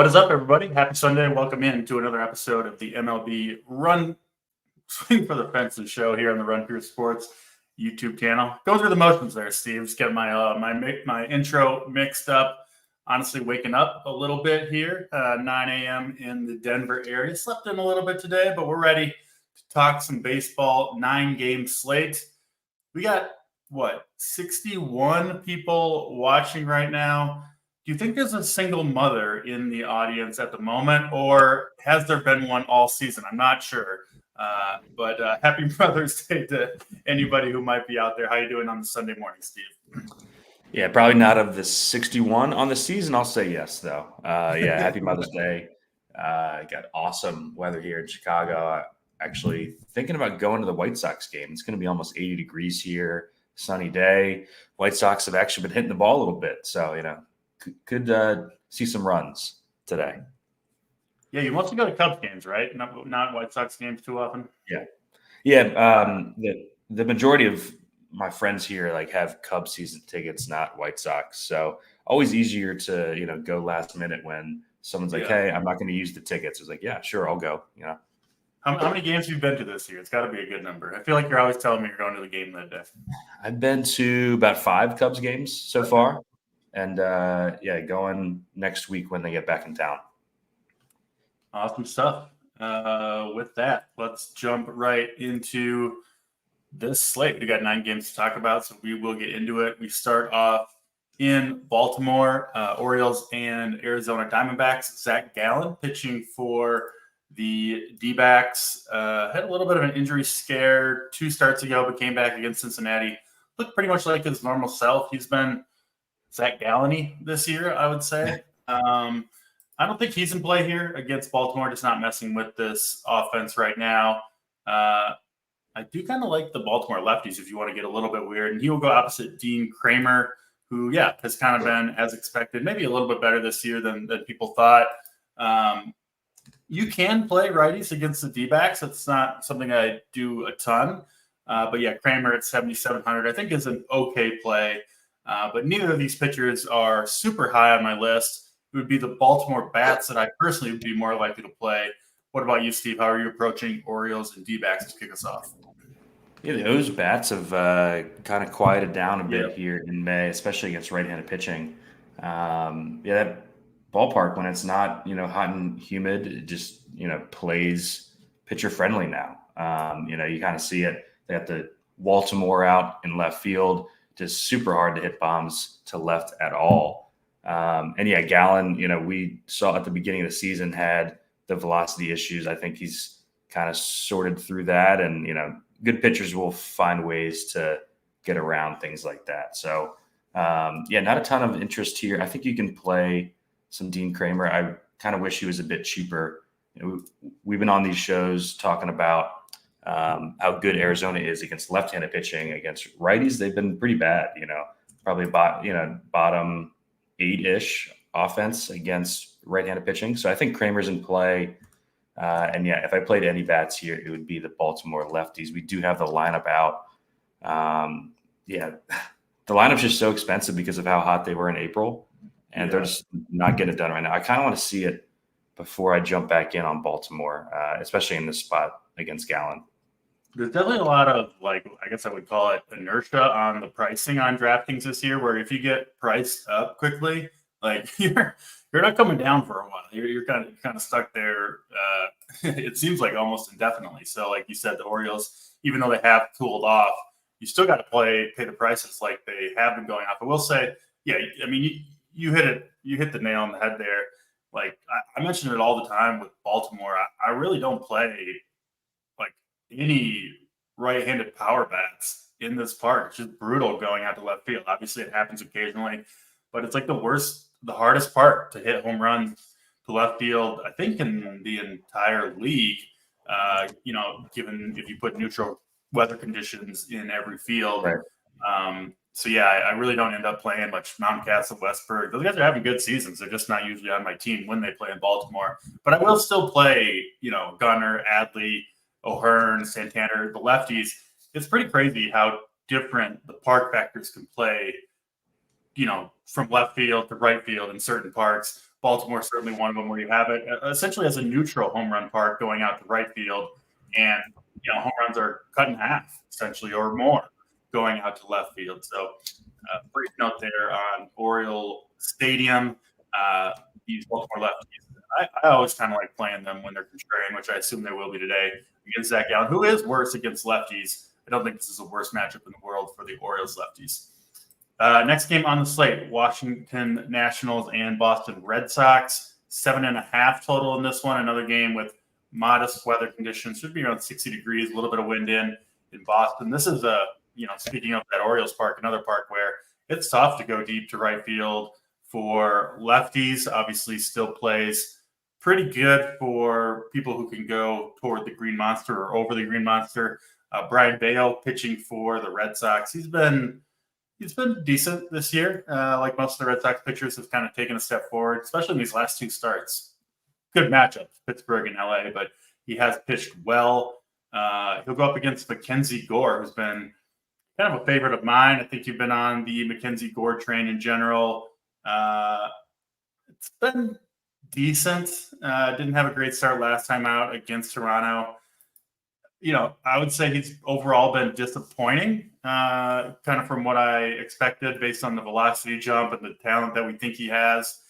What is up, everybody? Happy Sunday. Welcome in to another episode of the MLB Run Swing for the Fences show here on the Run Pure Sports YouTube channel. Going through the motions there, Steve. Just getting my intro mixed up. Honestly, waking up a little bit here, 9 a.m. in the Denver area. Slept in a little bit today, but we're ready to talk some baseball. 9-game slate. We got, 61 people watching right now. Do you think there's a single mother in the audience at the moment, or has there been one all season? I'm not sure. But happy Mother's Day to anybody who might be out there. How you doing on the Sunday morning, Steve? Yeah, probably not of the 61 on the season. I'll say yes, though. Happy Mother's Day. Got awesome weather here in Chicago. Actually thinking about going to the White Sox game. It's going to be almost 80 degrees here, sunny day. White Sox have actually been hitting the ball a little bit. So, could see some runs today. Yeah, you mostly go to Cubs games, right? Not White Sox games too often. Yeah. The majority of my friends here have Cubs season tickets, not White Sox. So always easier to go last minute when someone's like, "Hey, I'm not going to use the tickets." It's like, "Yeah, sure, I'll go." How many games have you been to this year? It's got to be a good number. I feel like you're always telling me you're going to the game that day. I've been to about 5 Cubs games so far. And, going next week when they get back in town. Awesome stuff. With that, let's jump right into this slate. We got 9 games to talk about, so we will get into it. We start off in Baltimore, Orioles and Arizona Diamondbacks. Zach Gallen pitching for the D-backs. Had a little bit of an injury scare 2 starts ago, but came back against Cincinnati. Looked pretty much like his normal self. He's been Zach Gallen this year, I would say. I don't think he's in play here against Baltimore, just not messing with this offense right now. I do kind of like the Baltimore lefties if you want to get a little bit weird. And he will go opposite Dean Kramer, who, has kind of been, as expected, maybe a little bit better this year than people thought. You can play righties against the D-backs. It's not something I do a ton. But Kramer at 7,700 I think is an okay play. But neither of these pitchers are super high on my list. It would be the Baltimore bats that I personally would be more likely to play. What about you, Steve? How are you approaching Orioles and D-backs to kick us off? Yeah, those bats have kind of quieted down a bit here in May, especially against right-handed pitching. That ballpark, when it's not hot and humid, it just plays pitcher friendly now. You kind of see it. They got the Baltimore out in left field. Just super hard to hit bombs to left at all. Gallen, we saw at the beginning of the season had the velocity issues. I think he's kind of sorted through that. And, good pitchers will find ways to get around things like that. So, not a ton of interest here. I think you can play some Dean Kramer. I kind of wish he was a bit cheaper. We've been on these shows talking about how good Arizona is against left-handed pitching. Against righties, they've been pretty bad. Probably bottom 8-ish offense against right-handed pitching. So I think Kramer's in play. If I played any bats here, it would be the Baltimore lefties. We do have the lineup out. The lineup's just so expensive because of how hot they were in April, and they're just not getting it done right now. I kind of want to see it before I jump back in on Baltimore, especially in this spot against Gallen. There's definitely a lot of, I guess I would call it inertia on the pricing on DraftKings this year, where if you get priced up quickly, you're not coming down for a while. You're kind of stuck there. It seems like almost indefinitely. So, like you said, the Orioles, even though they have cooled off, you still got to pay the prices like they have been going off. I will say, you hit it. You hit the nail on the head there. I mention it all the time with Baltimore. I really don't play any right-handed power bats in this park. It's just brutal going out to left field. Obviously, it happens occasionally, but it's the hardest part to hit home runs to left field, I think, in the entire league. Given if you put neutral weather conditions in every field. Right. I really don't end up playing much Mountcastle, Westburg. Those guys are having good seasons. They're just not usually on my team when they play in Baltimore. But I will still play, Gunnar, Adley, O'Hearn, Santana, the lefties. It's pretty crazy how different the park factors can play, from left field to right field in certain parks. Baltimore certainly one of them where you have it essentially as a neutral home run park going out to right field, and home runs are cut in half essentially or more going out to left field. So brief note there on Oriole Stadium. These Baltimore lefties, I always kind of like playing them when they're contrarian, which I assume they will be today against Zach Gallen, who is worse against lefties. I don't think this is the worst matchup in the world for the Orioles lefties. Next game on the slate, Washington Nationals and Boston Red Sox. 7.5 total in this one. Another game with modest weather conditions. Should be around 60 degrees, a little bit of wind in Boston. This is speaking of that Orioles park, another park where it's tough to go deep to right field for lefties. Obviously still plays pretty good for people who can go toward the Green Monster or over the Green Monster. Brian Bayo pitching for the Red Sox. He's been decent this year. Like most of the Red Sox pitchers have kind of taken a step forward, especially in these last two starts. Good matchups, Pittsburgh and LA, but he has pitched well. He'll go up against Mackenzie Gore, who's been kind of a favorite of mine. I think you've been on the Mackenzie Gore train in general. It's been decent. Didn't have a great start last time out against Toronto. I would say he's overall been disappointing, kind of from what I expected based on the velocity jump and the talent that we think he has.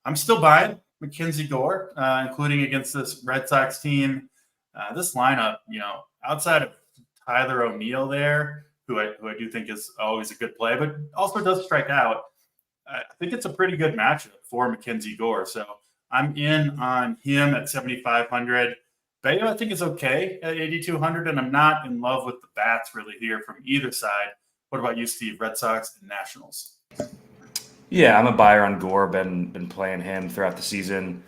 I'm still buying Mackenzie Gore, including against this Red Sox team. This lineup, outside of Tyler O'Neill there, who I do think is always a good play, but also does strike out. I think it's a pretty good matchup for Mackenzie Gore. So I'm in on him at 7,500. Bayo, I think, is okay at 8,200, and I'm not in love with the bats really here from either side. What about you, Steve? Red Sox and Nationals? Yeah, I'm a buyer on Gore. Been playing him throughout the season.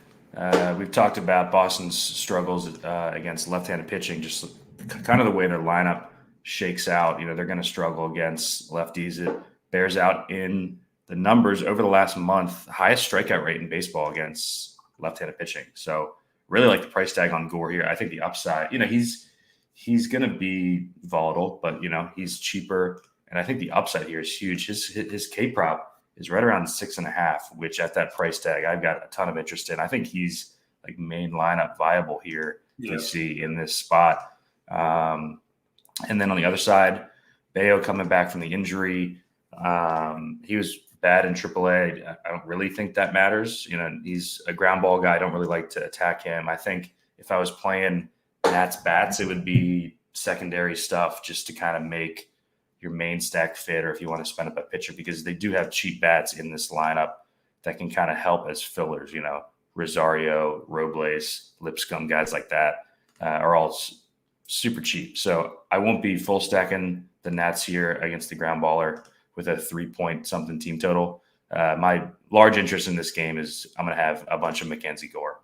We've talked about Boston's struggles against left-handed pitching, just kind of the way their lineup shakes out. They're going to struggle against lefties. It bears out in the numbers over the last month. Highest strikeout rate in baseball against left-handed pitching. So really like the price tag on Gore here. I think the upside, he's going to be volatile, but he's cheaper, and I think the upside here is huge. His K prop is right around 6.5, which at that price tag, I've got a ton of interest in. I think he's like main lineup viable here. Yeah. You see in this spot, and then on the other side, Bayo coming back from the injury. He was bad in AAA. I don't really think that matters. He's a ground ball guy. I don't really like to attack him. I think if I was playing Nats bats, it would be secondary stuff just to kind of make your main stack fit, or if you want to spend up a pitcher, because they do have cheap bats in this lineup that can kind of help as fillers. Rosario, Robles, Lipscomb, guys like that are all super cheap. So I won't be full stacking the Nats here against the ground baller with a 3-point-something team total. My large interest in this game is I'm going to have a bunch of Mackenzie Gore.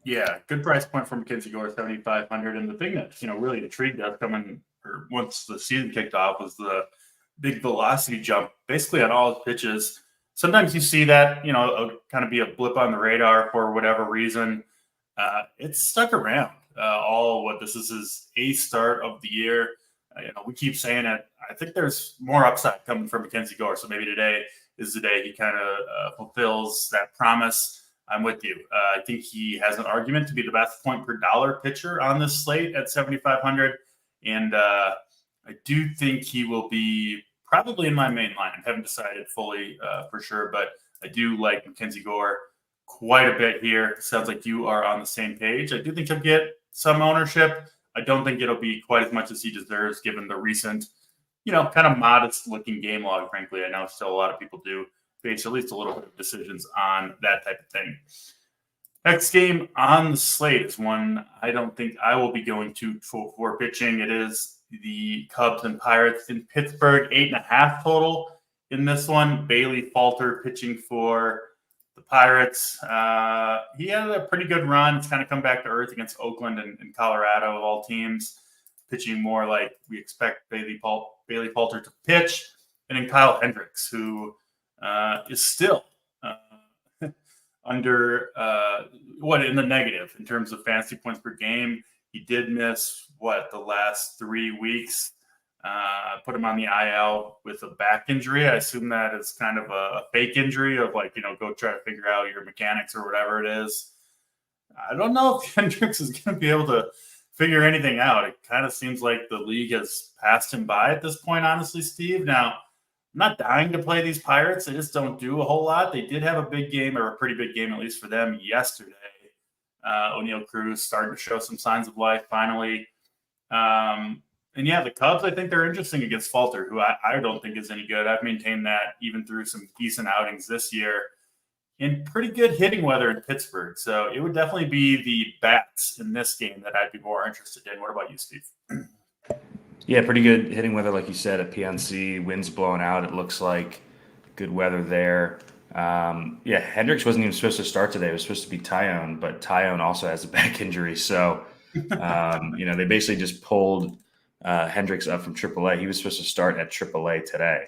Yeah, good price point for Mackenzie Gore, 7,500. And the thing that really intrigued us once the season kicked off was the big velocity jump, basically on all his pitches. Sometimes you see that kind of be a blip on the radar for whatever reason. It's stuck around. This is his 8th start of the year. We keep saying it. I think there's more upside coming from Mackenzie Gore. So maybe today is the day he kind of fulfills that promise. I'm with you. I think he has an argument to be the best point per dollar pitcher on this slate at 7,500. And I do think he will be probably in my main line. I haven't decided fully for sure, but I do like Mackenzie Gore quite a bit here. Sounds like you are on the same page. I do think he'll get some ownership. I don't think it'll be quite as much as he deserves given the recent, kind of modest looking game log, frankly. I know still a lot of people do base at least a little bit of decisions on that type of thing. Next game on the slate is one I don't think I will be going to for pitching. It is the Cubs and Pirates in Pittsburgh, 8.5 total in this one. Bailey Falter pitching for the Pirates. He had a pretty good run. It's kind of come back to earth against Oakland and Colorado of all teams, pitching more like we expect Bailey Falter to pitch. And then Kyle Hendricks, who is still under in the negative in terms of fantasy points per game. He did miss the last 3 weeks. Put him on the IL with a back injury. I assume that is kind of a fake injury of go try to figure out your mechanics or whatever it is. I don't know if Hendricks is going to be able to figure anything out. It kind of seems like the league has passed him by at this point, honestly, Steve. Now, I'm not dying to play these Pirates. They just don't do a whole lot. They did have a big game, or a pretty big game, at least for them, yesterday. O'Neal Cruz starting to show some signs of life finally. And yeah, the Cubs, I think they're interesting against Falter, who I don't think is any good. I've maintained that even through some decent outings this year in pretty good hitting weather in Pittsburgh. So it would definitely be the bats in this game that I'd be more interested in. What about you, Steve? Yeah, pretty good hitting weather, like you said, at PNC. Wind's blowing out, it looks like. Good weather there. Yeah, Hendricks wasn't even supposed to start today. It was supposed to be Tyone, but Tyone also has a back injury. So, they basically just pulled Hendricks up from AAA. He was supposed to start at AAA today.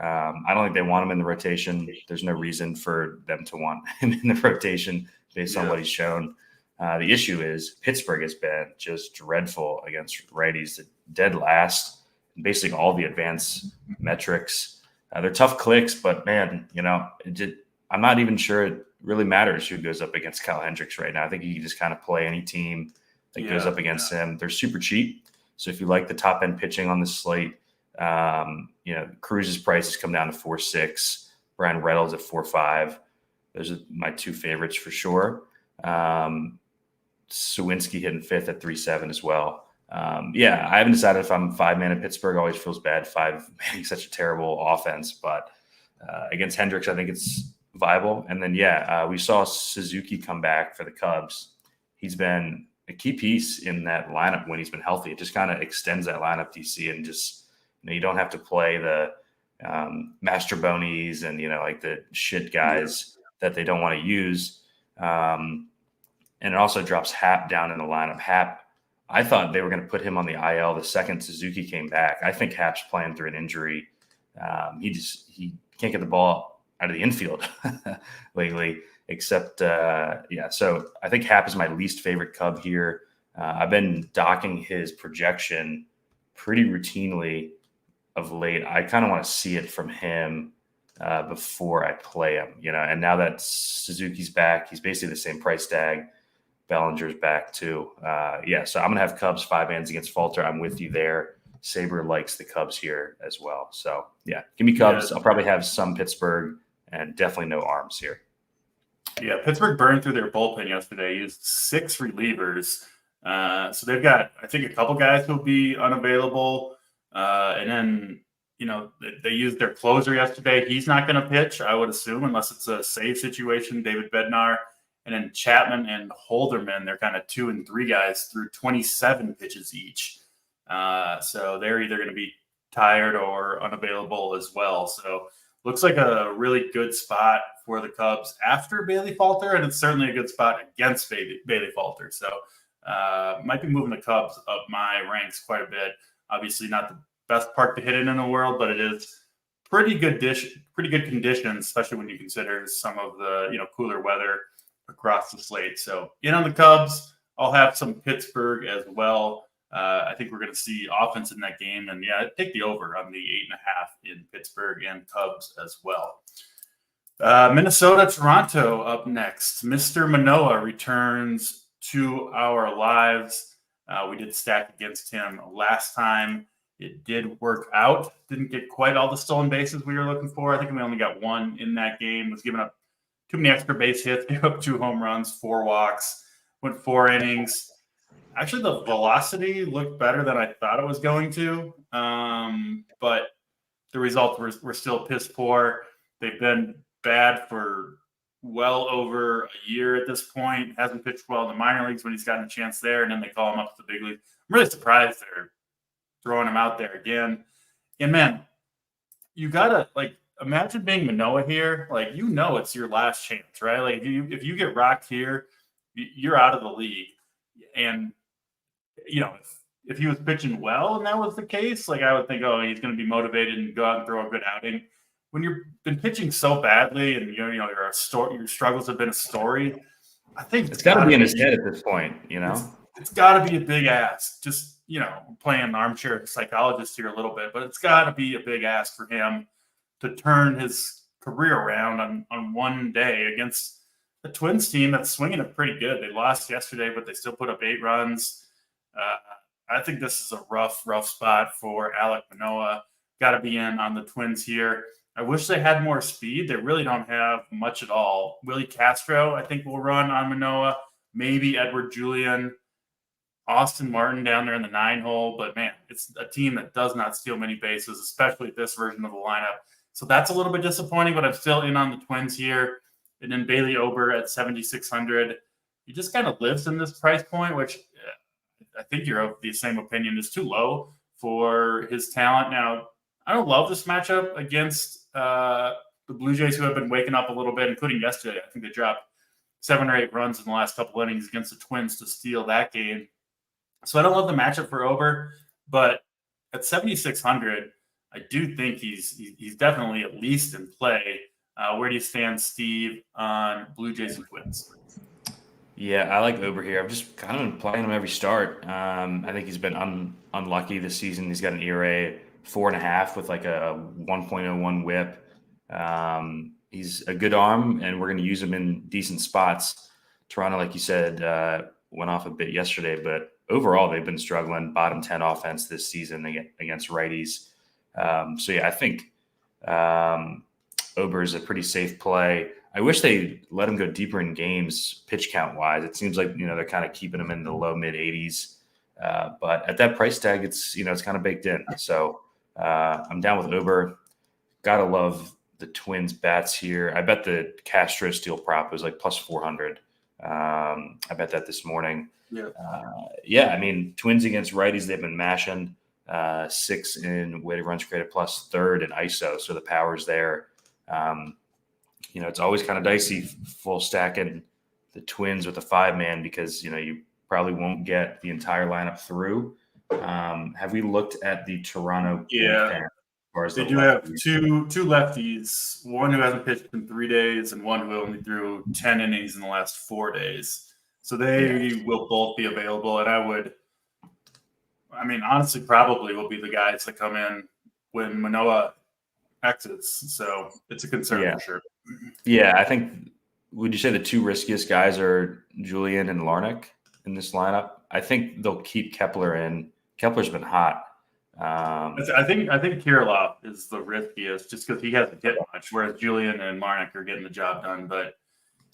I don't think they want him in the rotation. There's no reason for them to want him in the rotation based on what he's shown. The issue is Pittsburgh has been just dreadful against righties, dead last, basically all the advanced metrics. They're tough clicks, but man, I'm not even sure it really matters who goes up against Kyle Hendricks right now. I think you can just kind of play any team that goes up against him. They're super cheap. So if you like the top end pitching on this slate, Cruz's price has come down to 4.6. Brian Reynolds at 4.5. Those are my two favorites for sure. Sawinski hitting fifth at 3.7 as well. I haven't decided if I'm 5-man in Pittsburgh. Always feels bad 5-man, such a terrible offense. But against Hendricks, I think it's viable. And then, we saw Suzuki come back for the Cubs. He's been a key piece in that lineup when he's been healthy. It just kind of extends that lineup, DC, and just you don't have to play the Mastrobonis and like the shit guys that they don't want to use. And it also drops Happ down in the lineup. Happ, I thought they were going to put him on the IL the second Suzuki came back. I think Happ's playing through an injury. He can't get the ball out of the infield lately. Except, so I think Happ is my least favorite Cub here. I've been docking his projection pretty routinely of late. I kind of want to see it from him before I play him, and now that Suzuki's back, he's basically the same price tag. Bellinger's back too. So I'm going to have Cubs 5-mans against Falter. I'm with you there. Saber likes the Cubs here as well. So, give me Cubs. I'll probably have some Pittsburgh and definitely no arms here. Yeah, Pittsburgh burned through their bullpen yesterday, used 6 relievers. So they've got, I think, a couple guys who'll be unavailable. And then, they used their closer yesterday. He's not going to pitch, I would assume, unless it's a save situation, David Bednar. And then Chapman and Holderman, they're kind of 2 and 3 guys through 27 pitches each. So they're either going to be tired or unavailable as well. So looks like a really good spot for the Cubs after Bailey Falter, and it's certainly a good spot against Bailey Falter. So might be moving the Cubs up my ranks quite a bit. Obviously not the best park to hit in the world, but it is pretty good conditions, especially when you consider some of the cooler weather across the slate. So in on the Cubs, I'll have some Pittsburgh as well. I think we're going to see offense in that game. And take the over on the 8.5 in Pittsburgh and Cubs as well. Minnesota, Toronto up next. Mr. Manoah returns to our lives. We did stack against him last time. It did work out. Didn't get quite all the stolen bases we were looking for. I think we only got 1 in that game. Was giving up too many extra base hits. Gave up 2 home runs, 4 walks, went 4 innings. Actually, the velocity looked better than I thought it was going to, but the results were still piss poor. They've been bad for well over a year at this point. Hasn't pitched well in the minor leagues when he's gotten a chance there, and then they call him up to the big league. I'm really surprised they're throwing him out there again. And, man, you got to, imagine being Manoah here. It's your last chance, right? If you get rocked here, you're out of the league. And if he was pitching well and that was the case, I would think, he's going to be motivated and go out and throw a good outing. When you've been pitching so badly and your struggles have been a story, I think it's got to be in his head at this point. It's got to be a big ask. Just playing armchair psychologist here a little bit, but it's got to be a big ask for him to turn his career around on one day against the Twins team that's swinging it pretty good. They lost yesterday, but they still put up 8 runs. I think this is a rough spot for Alek Manoah. Got to be in on the Twins here. I wish they had more speed. They really don't have much at all. Willie Castro, I think, will run on Manoah. Maybe Edward Julian, Austin Martin down there in the 9-hole. But, man, it's a team that does not steal many bases, especially this version of the lineup. So that's a little bit disappointing, but I'm still in on the Twins here. And then Bailey Ober at 7,600. He just kind of lives in this price point, which I think you're of the same opinion, is too low for his talent. Now, I don't love this matchup against the Blue Jays, who have been waking up a little bit, including yesterday. I think they dropped 7 or 8 runs in the last couple innings against the Twins to steal that game. So I don't love the matchup for Ober, but at 7,600, I do think he's definitely at least in play. Where do you stand, Steve, on Blue Jays and Twins? Yeah, I like Ober here. I've just kind of been playing him every start. I think he's been unlucky this season. He's got an ERA 4.5 with like a 1.01 whip. He's a good arm, and we're going to use him in decent spots. Toronto, like you said, went off a bit yesterday, but overall they've been struggling. Bottom 10 offense this season against righties. So yeah, I think Ober is a pretty safe play. I wish they let him go deeper in games, pitch count wise. It seems like they're kind of keeping him in the low mid 80s, but at that price tag, it's kind of baked in. So I'm down with Ober. Gotta love the Twins bats here. I bet the Castro steal prop was like plus 400. I bet that this morning. Yeah. I mean, Twins against righties, they've been mashing 6 in weighted runs created plus 3rd in ISO. So the power's there. It's always kind of dicey full stacking the Twins with a 5-man because, you probably won't get the entire lineup through. Have we looked at the Toronto? Yeah. They do have two lefties, one who hasn't pitched in 3 days and one who only threw 10 innings in the last 4 days. So they will both be available. And honestly, probably will be the guys that come in when Manoah exits. So it's a concern for sure. Yeah, I think, would you say the 2 riskiest guys are Julian and Larnach in this lineup? I think they'll keep Kepler in. Kepler's been hot. I think Kirilloff is the riskiest just because he hasn't hit much, whereas Julian and Larnach are getting the job done. But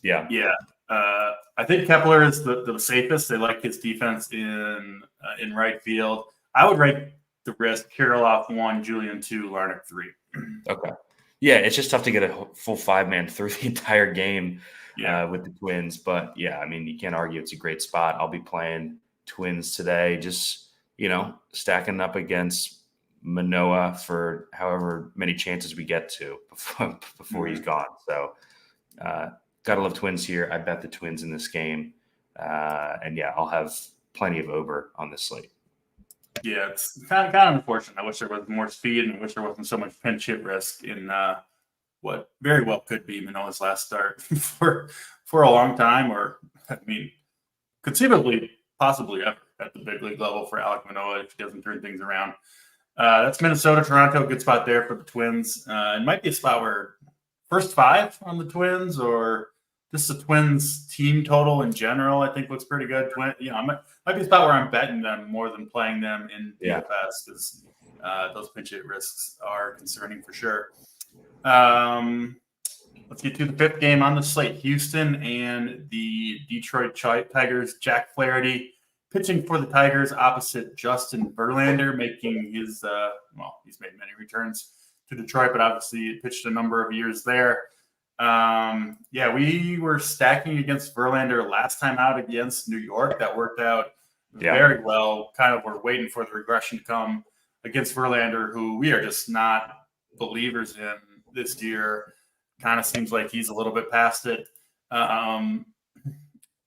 I think Kepler is the safest. They like his defense in right field. I would rank the risk Kirilloff 1, Julian 2, Larnach 3. Okay. Yeah, it's just tough to get a full 5-man through the entire game with the Twins. But, you can't argue it's a great spot. I'll be playing Twins today, just, stacking up against Manoah for however many chances we get to before he's gone. So, got to love Twins here. I bet the Twins in this game. I'll have plenty of Ober on this slate. Yeah, it's kind of unfortunate. I wish there was more speed, and I wish there wasn't so much pinch hit risk in what very well could be Manoah's last start for a long time, or conceivably, possibly ever at the big league level for Alek Manoah if he doesn't turn things around. That's Minnesota, Toronto, good spot there for the Twins. It might be a spot where first 5 on the Twins, or just the Twins team total in general, I think looks pretty good. Might be a spot where I'm betting them more than playing them in DFS because those pinch hit risks are concerning for sure. Let's get to the 5th game on the slate. Houston and the Detroit Tigers. Jack Flaherty pitching for the Tigers opposite Justin Verlander, making his he's made many returns to Detroit, but obviously pitched a number of years there. We were stacking against Verlander last time out against New York. That worked out very well. Kind of we're waiting for the regression to come against Verlander, who we are just not believers in this year. Kind of seems like he's a little bit past it.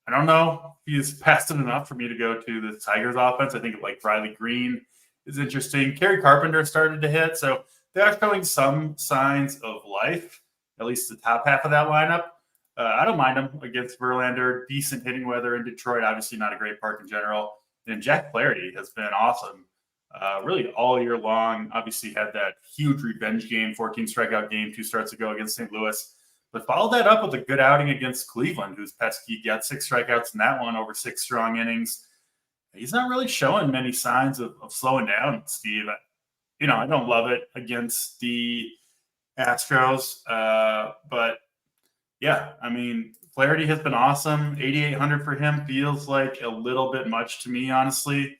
I don't know if he's past it enough for me to go to the Tigers offense. I think like Riley Green is interesting. Kerry Carpenter started to hit, so they are showing some signs of life, at least the top half of that lineup. I don't mind them against Verlander. Decent hitting weather in Detroit. Obviously not a great park in general. And Jack Flaherty has been awesome really all year long. Obviously had that huge revenge game, 14 strikeout game 2 starts ago against St. Louis, but followed that up with a good outing against Cleveland, who's pesky. Got 6 strikeouts in that one over 6 strong innings. He's not really showing many signs of slowing down, Steve. I don't love it against the Astros, but yeah, I mean, Flaherty has been awesome. 8,800 for him feels like a little bit much to me, honestly.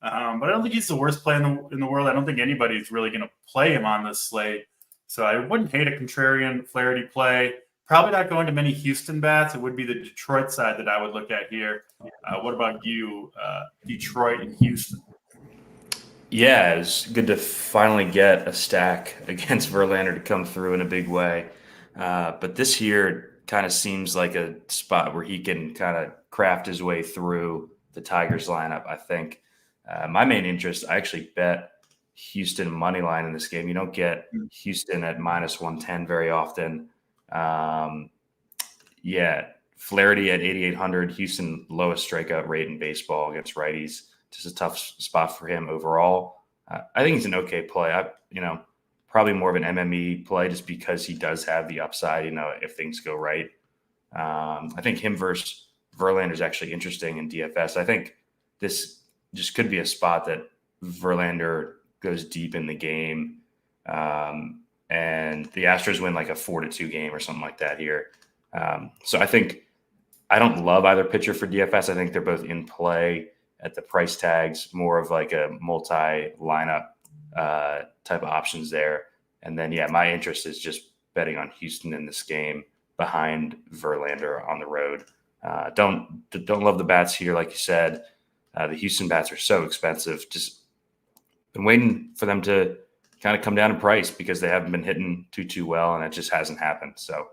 But I don't think he's the worst play in the world. I don't think anybody's really going to play him on this slate. So I wouldn't hate a contrarian Flaherty play. Probably not going to many Houston bats. It would be the Detroit side that I would look at here. What about you, Detroit and Houston? Yeah, it's good to finally get a stack against Verlander to come through in a big way. But this year kind of seems like a spot where he can kind of craft his way through the Tigers lineup, I think. My main interest, I actually bet Houston money line in this game. You don't get Houston at -110 very often. Flaherty at 8,800. Houston lowest strikeout rate in baseball against righties. Just a tough spot for him overall. I think he's an okay play. Probably more of an MME play just because he does have the upside. If things go right. I think him versus Verlander is actually interesting in DFS. I think this just could be a spot that Verlander goes deep in the game, and the Astros win like a 4-2 game or something like that here. So I think I don't love either pitcher for DFS. I think they're both in play at the price tags, more of like a multi-lineup type of options there. And then, my interest is just betting on Houston in this game behind Verlander on the road. Don't love the bats here, like you said. The Houston bats are so expensive. Just been waiting for them to kind of come down in price because they haven't been hitting too well, and it just hasn't happened. So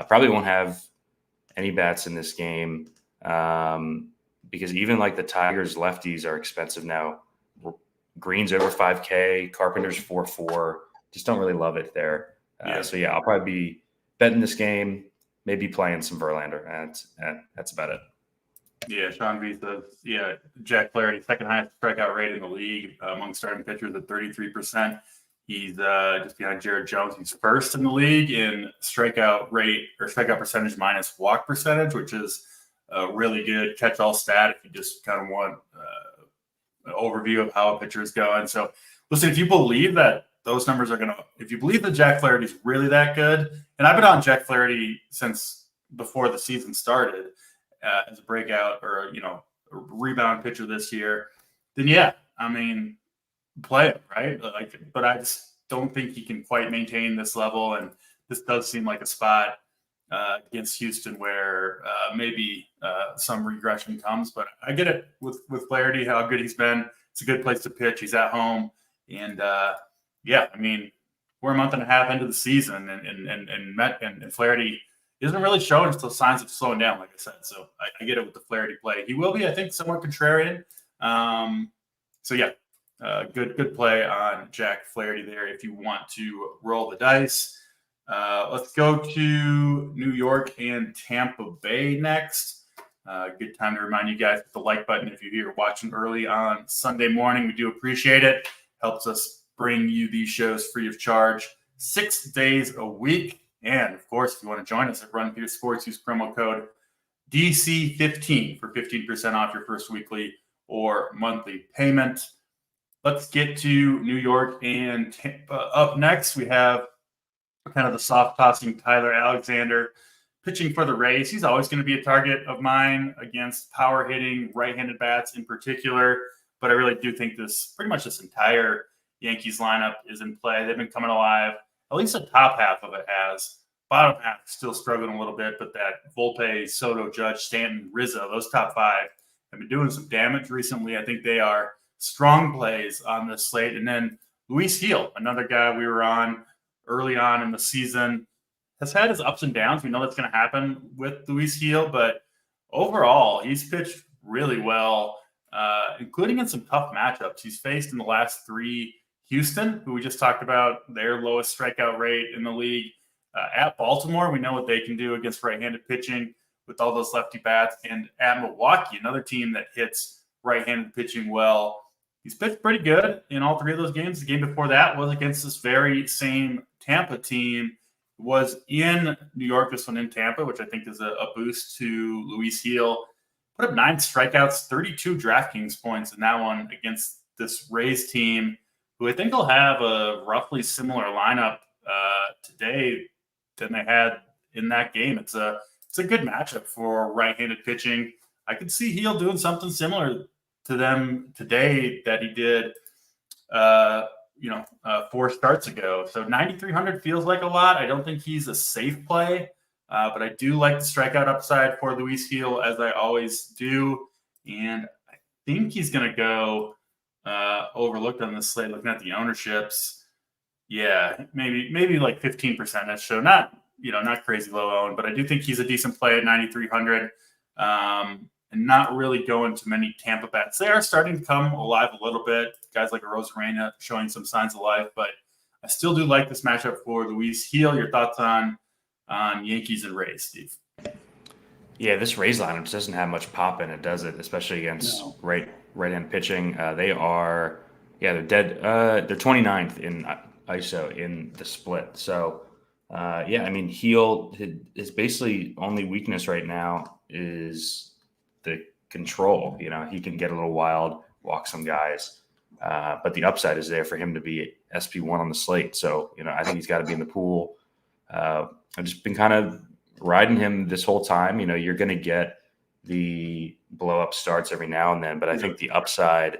probably won't have any bats in this game because even like the Tigers lefties are expensive now. Green's over 5K, Carpenter's 4.4. Just don't really love it there. So I'll probably be betting this game, maybe playing some Verlander. That's about it. Yeah, Sean V says, Jack Flaherty, second highest strikeout rate in the league among starting pitchers at 33%. He's just behind Jared Jones. He's first in the league in strikeout rate or strikeout percentage minus walk percentage, which is a really good catch-all stat if you just kind of want an overview of how a pitcher is going. So, listen, if you believe that those numbers are if you believe that Jack Flaherty is really that good, and I've been on Jack Flaherty since before the season started, as a breakout or a rebound pitcher this year, then play it, right? But I just don't think he can quite maintain this level, and this does seem like a spot against Houston where maybe some regression comes. But I get it with Flaherty, how good he's been. It's a good place to pitch. He's at home, and we're a month and a half into the season, and Flaherty isn't really showing still signs of slowing down, like I said. So I get it with the Flaherty play. He will be, I think, somewhat contrarian. Good play on Jack Flaherty there if you want to roll the dice. Let's go to New York and Tampa Bay next. Good time to remind you guys, hit the like button if you're here watching early on Sunday morning. We do appreciate it. Helps us bring you these shows free of charge 6 days a week. And, of course, if you want to join us at Run Peter Sports, use promo code DC15 for 15% off your first weekly or monthly payment. Let's get to New York and Tampa. Up next, we have kind of the soft-tossing Tyler Alexander pitching for the Rays. He's always going to be a target of mine against power-hitting right-handed bats in particular. But I really do think pretty much this entire Yankees lineup is in play. They've been coming alive. At least the top half of it has. Bottom half still struggling a little bit, but that Volpe, Soto, Judge, Stanton, Rizzo, those top five have been doing some damage recently. I think they are strong plays on this slate. And then Luis Gil, another guy we were on early on in the season, has had his ups and downs. We know that's going to happen with Luis Gil, but overall, he's pitched really well, including in some tough matchups. He's faced in the last 3 Houston, who we just talked about, their lowest strikeout rate in the league. At Baltimore, we know what they can do against right-handed pitching with all those lefty bats. And at Milwaukee, another team that hits right-handed pitching well. He's pitched pretty good in all three of those games. The game before that was against this very same Tampa team. It was in New York, this one in Tampa, which I think is a boost to Luis Gil. Put up 9 strikeouts, 32 DraftKings points in that one against this Rays team, who I think will have a roughly similar lineup today than they had in that game. It's a good matchup for right-handed pitching. I could see Gil doing something similar to them today that he did, 4 starts ago. So 9,300 feels like a lot. I don't think he's a safe play, but I do like the strikeout upside for Luis Gil, as I always do. And I think he's going to go overlooked on this slate, looking at the ownerships. Yeah, maybe like 15%. So not crazy low owned, but I do think he's a decent play at 9,300. And not really going to many Tampa bats. They are starting to come alive a little bit. Guys like Rosarena showing some signs of life, but I still do like this matchup for Luis Gil. Your thoughts on Yankees and Rays, Steve? Yeah, this Rays lineup just doesn't have much pop in it, does it? Especially against right-hand pitching. They're dead. They're 29th in ISO in the split. So, Gil, his basically only weakness right now is the control. He can get a little wild, walk some guys, but the upside is there for him to be SP1 on the slate. So, I think he's got to be in the pool. I've just been kind of riding him this whole time. You're going to get the blow up starts every now and then, but I think the upside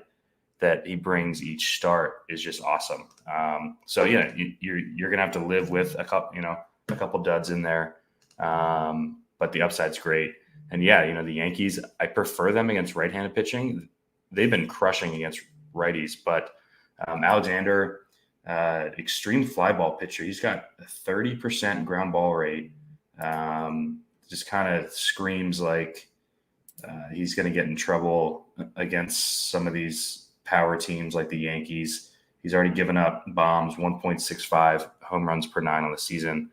that he brings each start is just awesome. You're going to have to live with a couple duds in there. But the upside's great. And the Yankees, I prefer them against right-handed pitching. They've been crushing against righties, but Alexander, extreme fly ball pitcher. He's got a 30% ground ball rate. Just kind of screams like he's going to get in trouble against some of these power teams like the Yankees. He's already given up bombs, 1.65 home runs per 9 on the season.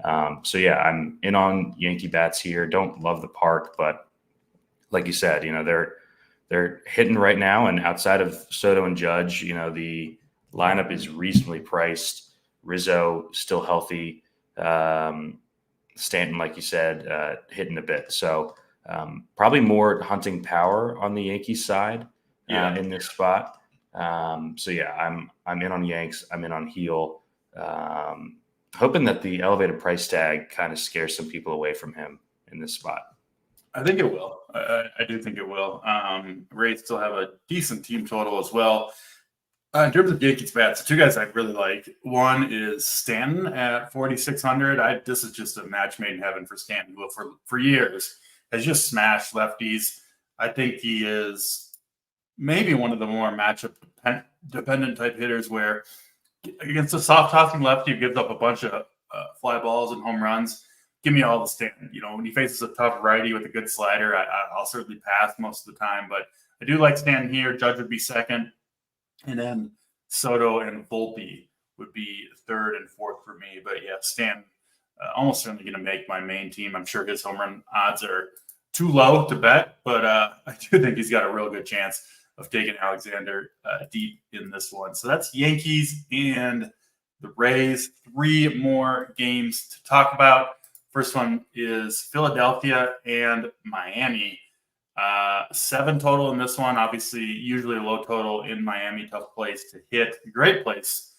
I'm in on Yankee bats here. Don't love the park, but like you said, they're hitting right now. And outside of Soto and Judge, the lineup is reasonably priced. Rizzo still healthy. Stanton, like you said, hitting a bit. So probably more hunting power on the Yankees side in this spot. I'm in on Yanks. I'm in on Gil. Hoping that the elevated price tag kind of scares some people away from him in this spot. I think it will. I do think it will. Rays still have a decent team total as well. In terms of Yankees bats, 2 guys I really like. One is Stanton at 4,600. This is just a match made in heaven for Stanton, who for years has just smashed lefties. I think he is maybe one of the more matchup dependent type hitters where against a soft tossing lefty who gives up a bunch of fly balls and home runs, give me all the Stanton. When he faces a tough righty with a good slider, I'll certainly pass most of the time. But I do like Stanton here. Judge would be second. And then Soto and Volpe would be third and fourth for me. But Stanton almost certainly going to make my main team. I'm sure his home run odds are too low to bet, but I do think he's got a real good chance of taking Alexander deep in this one. So that's Yankees and the Rays. 3 more games to talk about. First one is Philadelphia and Miami. 7 total in this one. Obviously, usually a low total in Miami. Tough place to hit. Great place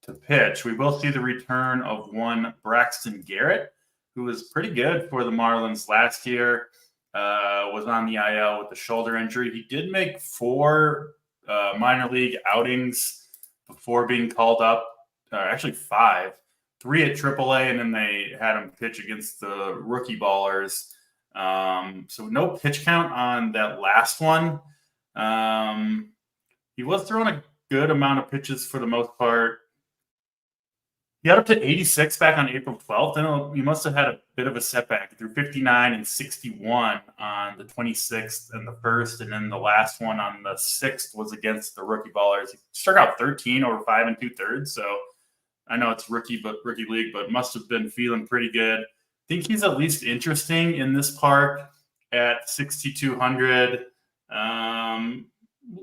to pitch. We will see the return of one Braxton Garrett, who was pretty good for the Marlins last year. Was on the IL with the shoulder injury. He did make 4 minor league outings before being called up. Actually 5. 3 at AAA, and then they had him pitch against the rookie ballers. So no pitch count on that last one. He was throwing a good amount of pitches for the most part. He got up to 86 back on April 12th. And he must have had a bit of a setback. He threw 59 and 61 on the 26th and the 1st. And then the last one on the 6th was against the rookie ballers. He struck out 13 over 5 2/3. So I know it's rookie league, but must have been feeling pretty good. I think he's at least interesting in this park at 6,200.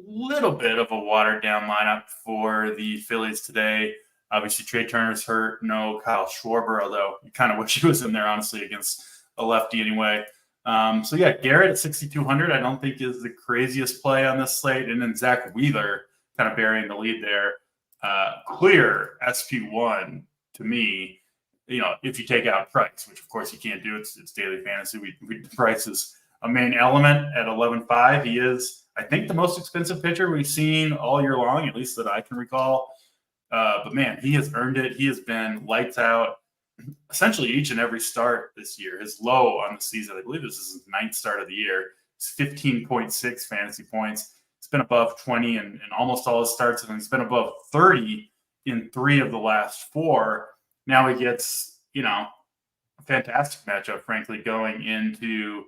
little bit of a watered down lineup for the Phillies today. Obviously, Trey Turner's hurt. No Kyle Schwarber, although you kind of wish he was in there, honestly, against a lefty anyway. So, yeah, Garrett at 6,200, I don't think is the craziest play on this slate. And then Zach Wheeler kind of burying the lead there. Clear SP1 to me, if you take out Price, which of course you can't do. It's daily fantasy. Price is a main element at 11.5. He is, I think, the most expensive pitcher we've seen all year long, at least that I can recall. But man, he has earned it. He has been lights out essentially each and every start this year. His low on the season, I believe this is his 9th start of the year, is 15.6 fantasy points. It's been above 20 in almost all his starts, and it's been above 30 in 3 of the last 4. Now he gets, a fantastic matchup, frankly, going into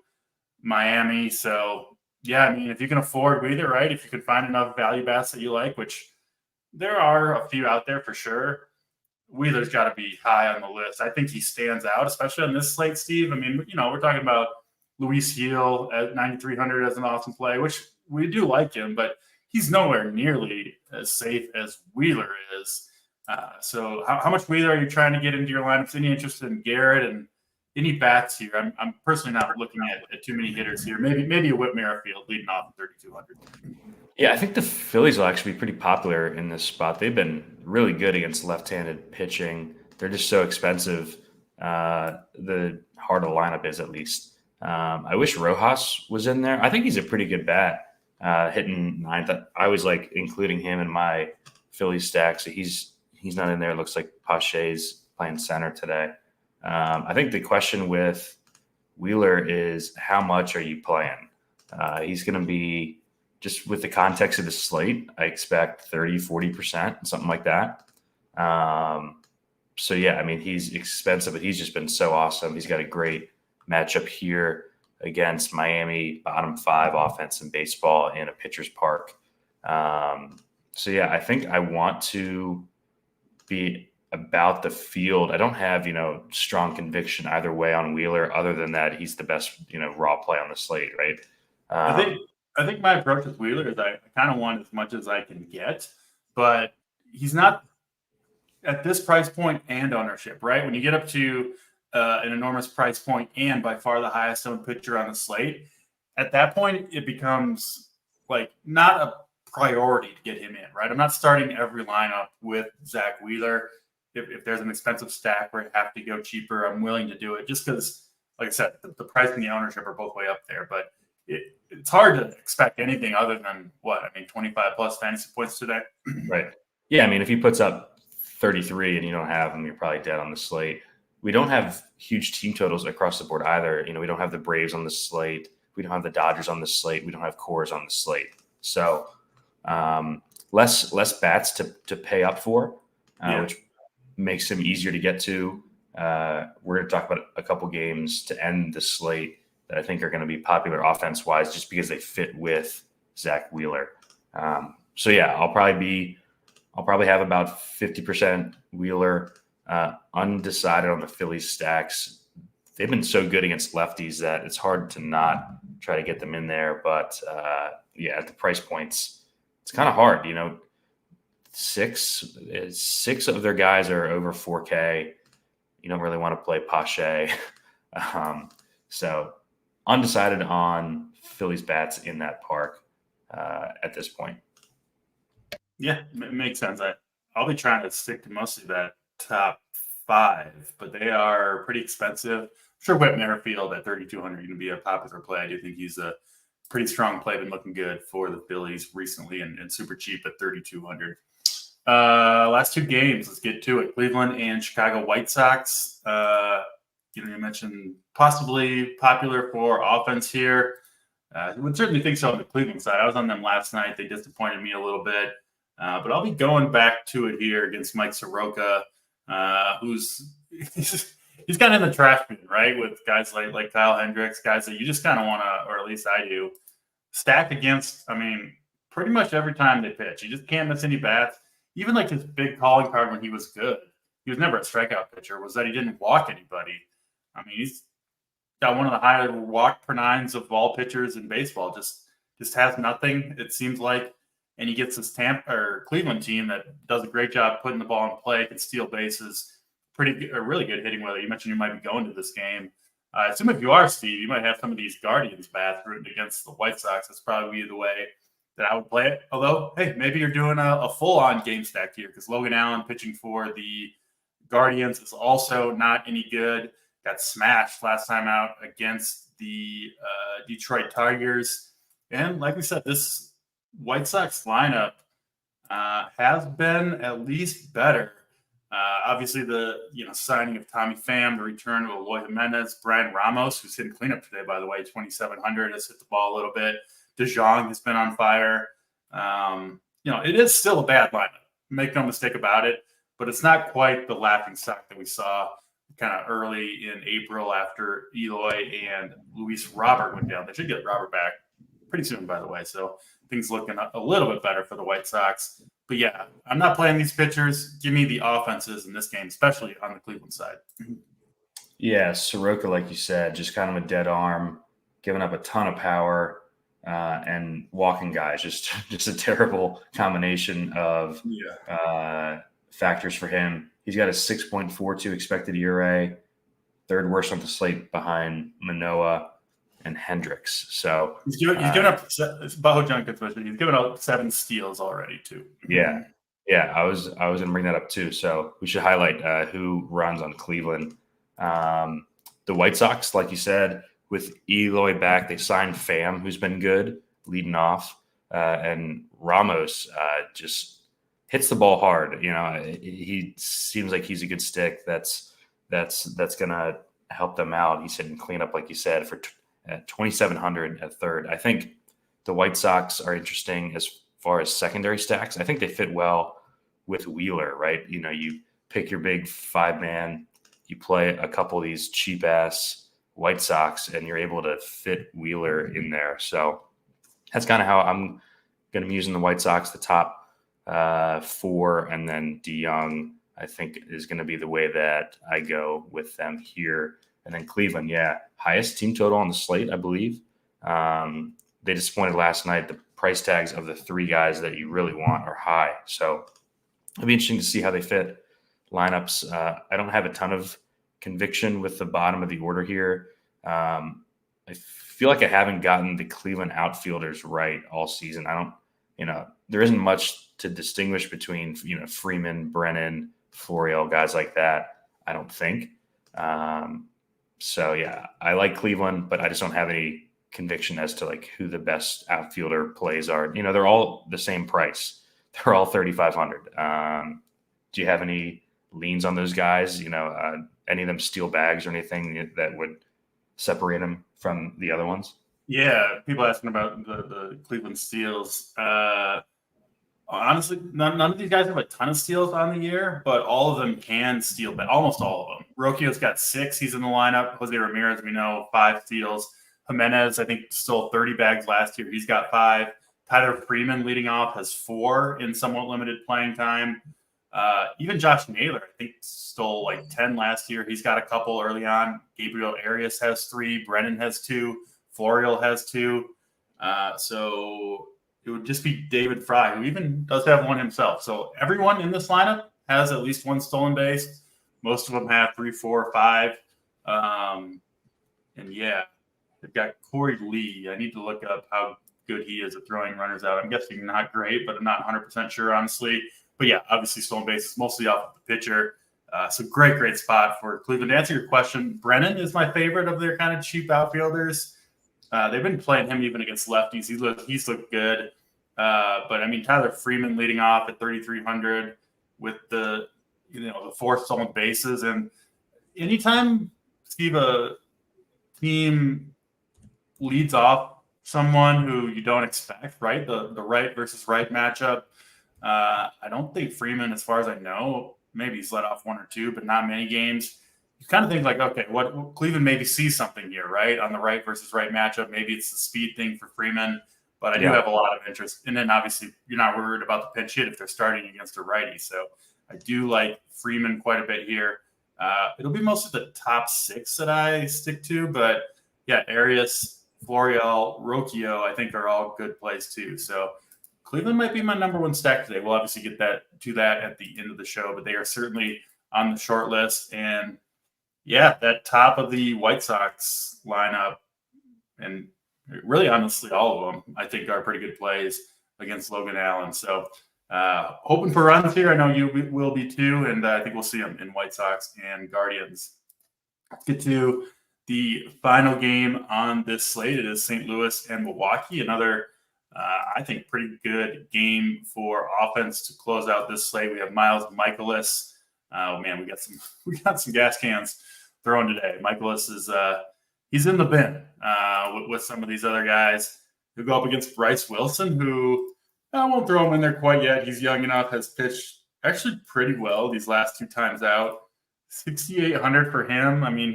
Miami. So, yeah, I mean, if you can afford Wheeler, right, if you can find enough value bats that you like, which there are a few out there for sure, Wheeler's got to be high on the list. I think he stands out, especially on this slate, Steve. I mean, we're talking about Luis Gil at 9,300 as an awesome play, which we do like him, but he's nowhere nearly as safe as Wheeler is. So how much Wheeler are you trying to get into your lineups? Any interest in Garrett and any bats here? I'm personally not looking at too many hitters here. Maybe a Whit Merrifield leading off at 3,200. Yeah, I think the Phillies will actually be pretty popular in this spot. They've been really good against left-handed pitching. They're just so expensive. The harder the lineup is, at least. I wish Rojas was in there. I think he's a pretty good bat, hitting 9th. I always like including him in my Phillies stack. So he's not in there. It looks like Pache's playing center today. I think the question with Wheeler is how much are you playing? He's going to be, just with the context of the slate, I expect 30, 40%, something like that. So, yeah, I mean, he's expensive, but he's just been so awesome. He's got a great matchup here against Miami, bottom 5 offense in baseball in a pitcher's park. So, yeah, I think I want to be about the field. I don't have, strong conviction either way on Wheeler, other than that he's the best, raw play on the slate, right? I think my approach with Wheeler is I kind of want as much as I can get, but he's not at this price point and ownership, right? When you get up to an enormous price point and by far the highest owned pitcher on the slate, at that point it becomes like not a priority to get him in, right? I'm not starting every lineup with Zach Wheeler. If there's an expensive stack where I have to go cheaper, I'm willing to do it just because, like I said, the price and the ownership are both way up there, but it's hard to expect anything other than 25 plus fantasy points today. Right. Yeah. I mean, if he puts up 33 and you don't have him, you're probably dead on the slate. We don't have huge team totals across the board either. We don't have the Braves on the slate. We don't have the Dodgers on the slate. We don't have Coors on the slate. So less bats to pay up for, which makes him easier to get to. We're going to talk about a couple games to end the slate that I think are going to be popular offense-wise just because they fit with Zach Wheeler. So, yeah, I'll probably have about 50% Wheeler, undecided on the Phillies stacks. They've been so good against lefties that it's hard to not try to get them in there. But, at the price points, it's kind of hard. Six of their guys are over 4K. You don't really want to play Pache. So undecided on Phillies bats in that park at this point. Yeah, it makes sense. I'll be trying to stick to mostly that top 5, but they are pretty expensive. I'm sure Whit Merrifield at 3,200 going to be a popular play. I do think he's a pretty strong play, been looking good for the Phillies recently and super cheap at 3,200. Last 2 games, let's get to it. Cleveland and Chicago White Sox. You mentioned possibly popular for offense here. You would certainly think so on the Cleveland side. I was on them last night. They disappointed me a little bit. But I'll be going back to it here against Mike Soroka, who's he's kind of in the trash bin, right? With guys like Kyle Hendricks, guys that you just kind of want to, or at least I do, stack against. I mean, pretty much every time they pitch. You just can't miss any bats. Even like his big calling card when he was good, he was never a strikeout pitcher, was that he didn't walk anybody. I mean, he's got one of the higher walk per nines of all pitchers in baseball. Just just has nothing, it seems like. And he gets this Cleveland team that does a great job putting the ball in play, can steal bases, really good hitting weather. You mentioned you might be going to this game. I assume if you are, Steve, you might have some of these Guardians bats rooting against the White Sox. That's probably the way that I would play it. Although, hey, maybe you're doing a full-on game stack here because Logan Allen pitching for the Guardians is also not any good. Got smashed last time out against the Detroit Tigers. And like we said, this White Sox lineup has been at least better. Obviously, the signing of Tommy Pham, the return of Eloy Jimenez, Brian Ramos, who's hitting cleanup today, by the way, 2,700, has hit the ball a little bit. DeJong has been on fire. It is still a bad lineup. Make no mistake about it, but it's not quite the laughing stock that we saw kind of early in April after Eloy and Luis Robert went down. They should get Robert back pretty soon, by the way. So things looking a little bit better for the White Sox. But yeah, I'm not playing these pitchers. Give me the offenses in this game, especially on the Cleveland side. Yeah, Soroka, like you said, just kind of a dead arm, giving up a ton of power, and walking guys. Just a terrible combination of factors for him. He's got a 6.42 expected ERA, third worst on the slate behind Manoah and Hendricks. So he's given up Bajo Junkins, he's given up 7 steals already too. Yeah. I was gonna bring that up too. So we should highlight who runs on Cleveland. The White Sox, like you said, with Eloy back, they signed Pham, who's been good leading off, and Ramos just hits the ball hard. He seems like he's a good stick. That's gonna help them out. He's hitting cleanup, like you said, for 2,700 at third. I think the White Sox are interesting as far as secondary stacks. I think they fit well with Wheeler, right? You pick your big 5-man, you play a couple of these cheap ass White Sox, and you're able to fit Wheeler in there. So that's kind of how I'm going to be using the White Sox, the top 4, and then DeYoung, I think, is going to be the way that I go with them here. And then Cleveland, highest team total on the slate, I believe. They disappointed last night. The price tags of the 3 guys that you really want are high. So it'll be interesting to see how they fit lineups. I don't have a ton of conviction with the bottom of the order here. I feel like I haven't gotten the Cleveland outfielders right all season. There isn't much to distinguish between, Freeman, Brennan, Florial, guys like that, I don't think. So I like Cleveland, but I just don't have any conviction as to like who the best outfielder plays are. They're all the same price. They're all 3,500. Do you have any leans on those guys? Any of them steal bags or anything that would separate them from the other ones? Yeah, people asking about the Cleveland steals. Honestly, none of these guys have a ton of steals on the year, but all of them can steal, but almost all of them. Rocchio's got 6. He's in the lineup. Jose Ramirez, we know, 5 steals. Jimenez, I think, stole 30 bags last year. He's got 5. Tyler Freeman leading off has 4 in somewhat limited playing time. Even Josh Naylor, I think, stole like 10 last year. He's got a couple early on. Gabriel Arias has 3. Brennan has 2. Florial has 2. So it would just be David Fry, who even does have 1 himself. So everyone in this lineup has at least 1 stolen base. Most of them have 3, 4, 5. They've got Corey Lee. I need to look up how good he is at throwing runners out. I'm guessing not great, but I'm not 100% sure, honestly. But obviously stolen bases mostly off of the pitcher. So great spot for Cleveland. To answer your question, Brennan is my favorite of their kind of cheap outfielders. They've been playing him even against lefties. He's looked good. But Tyler Freeman leading off at 3,300 with the 4 stolen bases. And anytime, Steve, a team leads off someone who you don't expect, right? The right versus right matchup. I don't think Freeman, as far as I know, maybe he's let off 1 or 2, but not many games. You kind of think like, okay, what Cleveland maybe sees something here, right? On the right versus right matchup. Maybe it's the speed thing for Freeman, but I do have a lot of interest. And then obviously you're not worried about the pinch hit if they're starting against a righty. So I do like Freeman quite a bit here. It'll be mostly the top 6 that I stick to, but Arias Camporeale-USA, I think are all good plays too. So Cleveland might be my number one stack today. We'll obviously get to that at the end of the show, but they are certainly on the short list. And yeah, that top of the White Sox lineup, and really honestly all of them, I think are pretty good plays against Logan Allen. So hoping for runs here. I know you will be too, and I think we'll see them in White Sox and Guardians. Let's get to the final game on this slate. It is St. Louis and Milwaukee. Another, I think, pretty good game for offense to close out this slate. We have Miles Mikolas. Oh man, we got some gas cans thrown today. Mikolas is he's in the bin with some of these other guys who go up against Bryce Wilson, who I won't throw him in there quite yet. He's young enough, has pitched actually pretty well these last two times out. 6,800 for him. I mean,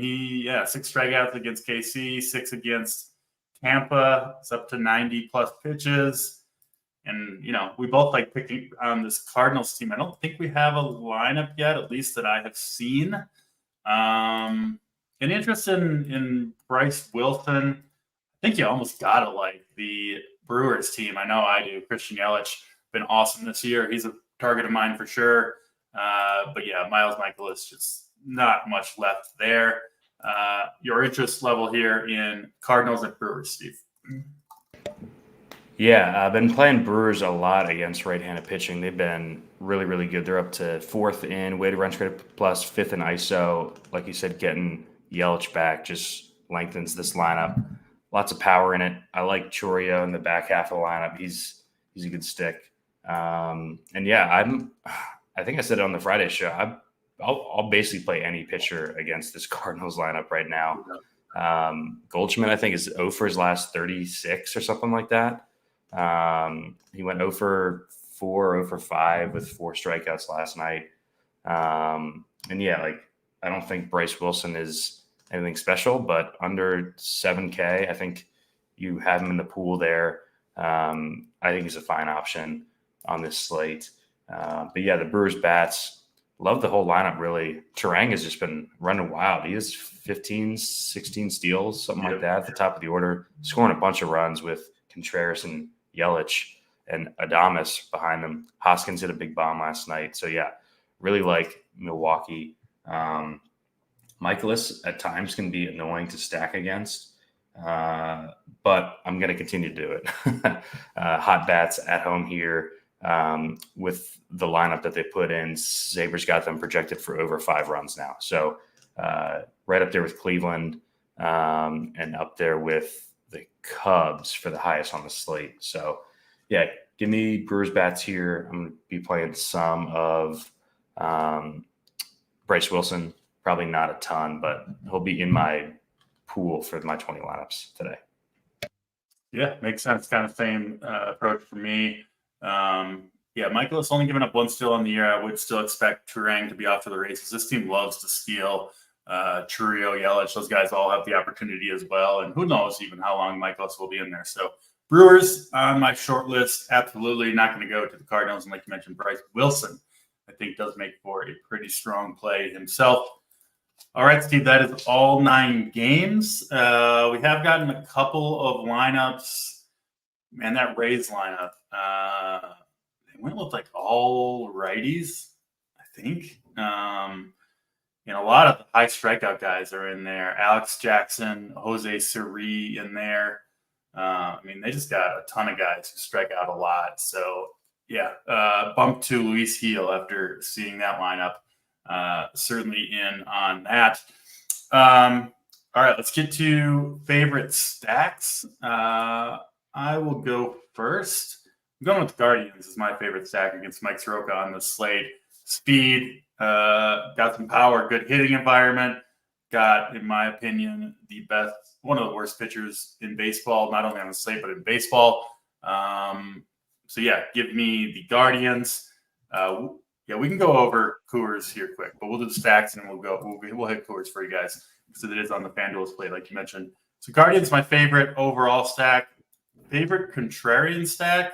6 strikeouts against KC, 6 against Tampa. It's up to 90 plus pitches. And, we both like picking on this Cardinals team. I don't think we have a lineup yet, at least that I have seen. An interest in Bryce Wilson. I think you almost got to like the Brewers team. I know I do. Christian Yelich been awesome this year. He's a target of mine for sure. But yeah, Miles Mikolas, just not much left there. Your interest level here in Cardinals and Brewers, Steve? Yeah, I've been playing Brewers a lot against right-handed pitching. They've been really, really good. They're up to 4th in weighted runs created plus, 5th in ISO. Like you said, getting Yelich back just lengthens this lineup. Lots of power in it. I like Chourio in the back half of the lineup. He's a good stick. And yeah, I think I said it on the Friday show. I'll basically play any pitcher against this Cardinals lineup right now. Goldschmidt, I think, is 0 for his last 36 or something like that. He went 0 for 4, 0 for 5 with 4 strikeouts last night. And yeah, I don't think Bryce Wilson is anything special, but under 7K, I think you have him in the pool there. I think he's a fine option on this slate. But yeah, the Brewers bats, love the whole lineup, really. Turang has just been running wild. He has 15, 16 steals, something like that at the top of the order, scoring a bunch of runs with Contreras and Yelich and Adames behind them. Hoskins hit a big bomb last night. So yeah, really like Milwaukee. Mikolas at times can be annoying to stack against, but I'm going to continue to do it. Hot bats at home here. With the lineup that they put in, Sabres got them projected for over 5 runs now. So right up there with Cleveland and up there with the Cubs for the highest on the slate. So yeah, give me Brewers bats here. I'm going to be playing some of Bryce Wilson. Probably not a ton, but he'll be in my pool for my 20 lineups today. Yeah, makes sense. Kind of same approach for me. Mikolas only giving up 1 steal on the year. I would still expect Turang to be off to the races. This team loves to steal. Chourio, Yelich, those guys all have the opportunity as well. And who knows even how long Mikolas will be in there. So Brewers on my short list, absolutely not going to go to the Cardinals. And like you mentioned, Bryce Wilson, I think does make for a pretty strong play himself. All right, Steve, that is all 9 games. We have gotten a couple of lineups. Man, that Rays lineup, they went with all righties, I think. A lot of the high strikeout guys are in there. Alex Jackson, Jose Siri in there. They just got a ton of guys who strike out a lot. So, yeah, bump to Luis Gil after seeing that lineup. Certainly in on that. All right, let's get to favorite stacks. I will go first. I'm going with Guardians as my favorite stack against Mike Soroka on the slate. Speed, got some power, good hitting environment. Got, in my opinion, one of the worst pitchers in baseball, not only on the slate, but in baseball. So yeah, give me the Guardians. We can go over Coors here quick, but we'll do the stacks and we'll hit Coors for you guys because it is on the FanDuel slate, like you mentioned. So Guardians, my favorite overall stack. Favorite contrarian stack?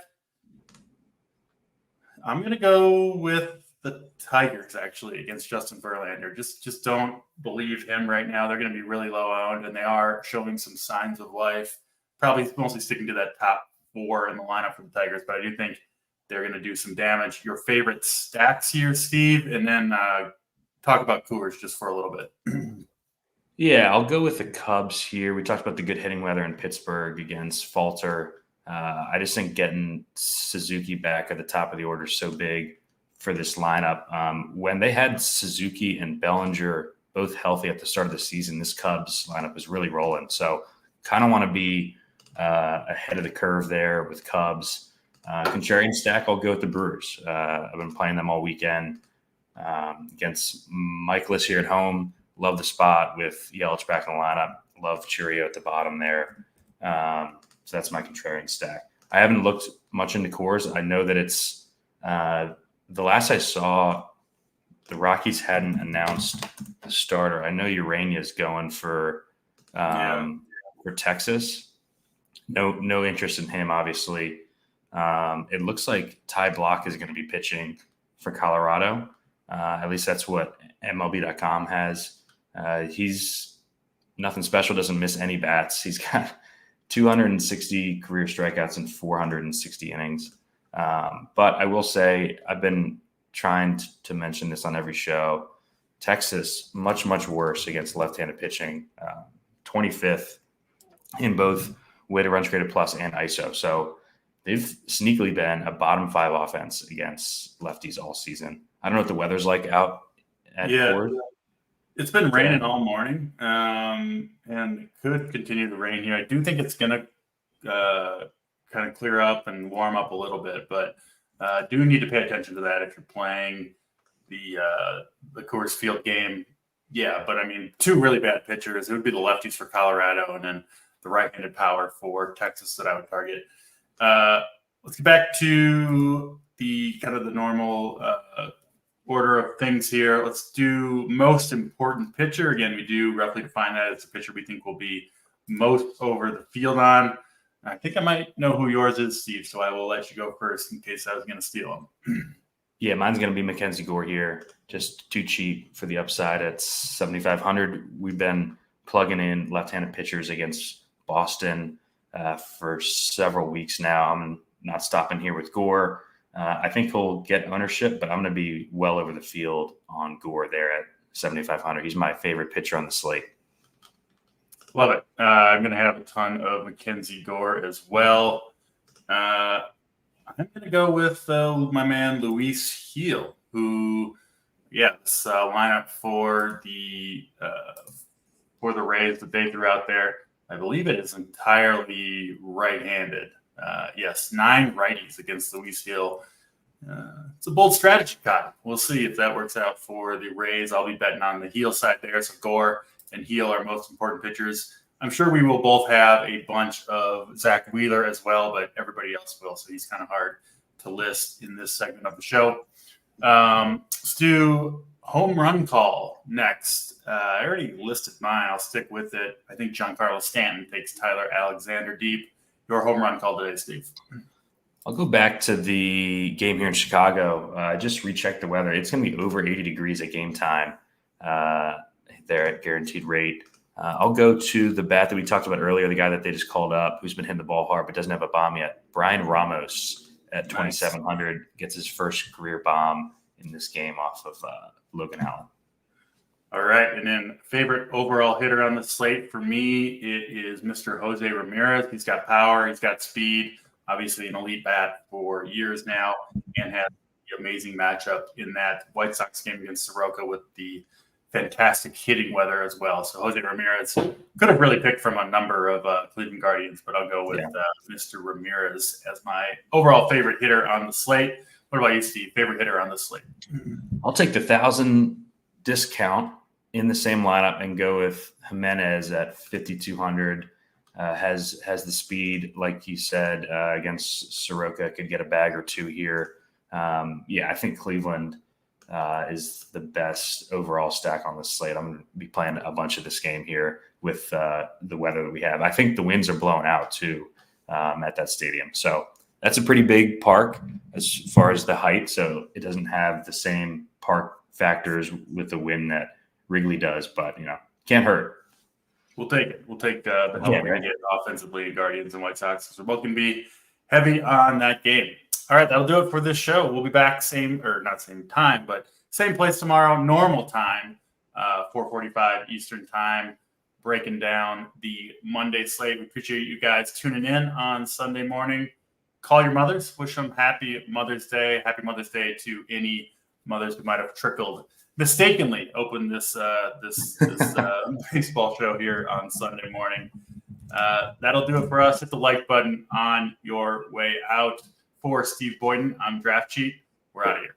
I'm going to go with the Tigers, actually, against Justin Verlander. Just don't believe him right now. They're going to be really low owned, and they are showing some signs of life. probably mostly sticking to that top 4 in the lineup for the Tigers, but I do think they're going to do some damage. Your favorite stacks here, Steve, and then talk about Coors just for a little bit. Yeah, I'll go with the Cubs here. We talked about the good hitting weather in Pittsburgh against Falter. I just think getting Suzuki back at the top of the order is so big for this lineup. When they had Suzuki and Bellinger both healthy at the start of the season, this Cubs lineup is really rolling. So kind of want to be ahead of the curve there with Cubs. Contrarian stack, I'll go with the Brewers. I've been playing them all weekend against Michaelis here at home. Love the spot with Yelich back in the lineup. Love Churio at the bottom there. So that's my contrarian stack. I haven't looked much into Coors. I know that it's the last I saw, the Rockies hadn't announced the starter. I know Urania's going for Texas. No interest in him, obviously. It looks like Ty Block is going to be pitching for Colorado. At least that's what MLB.com has. He's nothing special, doesn't miss any bats. He's got 260 career strikeouts in 460 innings. But I will say, I've been trying to mention this on every show. Texas, much, much worse against left-handed pitching. 25th in both weighted runs created plus and ISO. So they've sneakily been a bottom 5 offense against lefties all season. I don't know what the weather's like out at Ford. It's been raining all morning, and it could continue to rain here. I do think it's going to kind of clear up and warm up a little bit, but do need to pay attention to that if you're playing the Coors Field game. Yeah, but I mean, 2 really bad pitchers. It would be the lefties for Colorado and then the right-handed power for Texas that I would target. Let's get back to the kind of the normal order of things here. Let's do most important pitcher. Again, we do roughly define that as the pitcher we think will be most over the field on. I think I might know who yours is, Steve, so I will let you go first in case I was going to steal him. Yeah, mine's going to be Mackenzie Gore here. Just too cheap for the upside at 7,500. We've been plugging in left-handed pitchers against Boston for several weeks now. I'm not stopping here with Gore. I think he'll get ownership, but I'm going to be well over the field on Gore there at 7,500. He's my favorite pitcher on the slate. Love it. I'm going to have a ton of Mackenzie Gore as well. I'm going to go with my man Luis Gil, who, this lineup for the Rays that they threw out there. I believe it is entirely right-handed. 9 righties against Luis Gil. It's a bold strategy, Kyle. We'll see if that works out for the Rays. I'll be betting on the Gil side there. So Gore and Gil are most important pitchers. I'm sure we will both have a bunch of Zach Wheeler as well, but everybody else will. So he's kind of hard to list in this segment of the show. Let's do home run call next. I already listed mine. I'll stick with it. I think Giancarlo Stanton takes Tyler Alexander deep. Your home run call today, Steve. I'll go back to the game here in Chicago. I just rechecked the weather. It's going to be over 80 degrees at game time there at guaranteed rate. I'll go to the bat that we talked about earlier, the guy that they just called up, who's been hitting the ball hard but doesn't have a bomb yet. Brian Ramos at 2,700 gets his first career bomb in this game off of Logan Allen. All right, and then favorite overall hitter on the slate for me, it is Mr. Jose Ramirez. He's got power, he's got speed, obviously an elite bat for years now, and had the amazing matchup in that White Sox game against Soroka with the fantastic hitting weather as well. So Jose Ramirez could have really picked from a number of Cleveland Guardians, but I'll go with Mr. Ramirez as my overall favorite hitter on the slate. What about you, Steve? Favorite hitter on the slate? I'll take the 1,000 discount in the same lineup and go with Jimenez at 5,200. Has the speed, like you said, against Soroka, could get a bag or 2 here. I think Cleveland is the best overall stack on the slate. I'm going to be playing a bunch of this game here with the weather that we have. I think the winds are blowing out too at that stadium. So that's a pretty big park as far as the height. So it doesn't have the same park factors with the wind that Wrigley does, but can't hurt. We'll take it. We'll take the help we can get offensively, Guardians and White Sox, because we're both going to be heavy on that game. All right, that'll do it for this show. We'll be back not same time, but same place tomorrow, normal time, 4:45 Eastern time, breaking down the Monday slate. We appreciate you guys tuning in on Sunday morning. Call your mothers. Wish them happy Mother's Day. Happy Mother's Day to any mothers who might have mistakenly opened this baseball show here on Sunday morning. That'll do it for us. Hit the like button on your way out. For Steve Boyden, I'm Draft Cheat. We're out of here.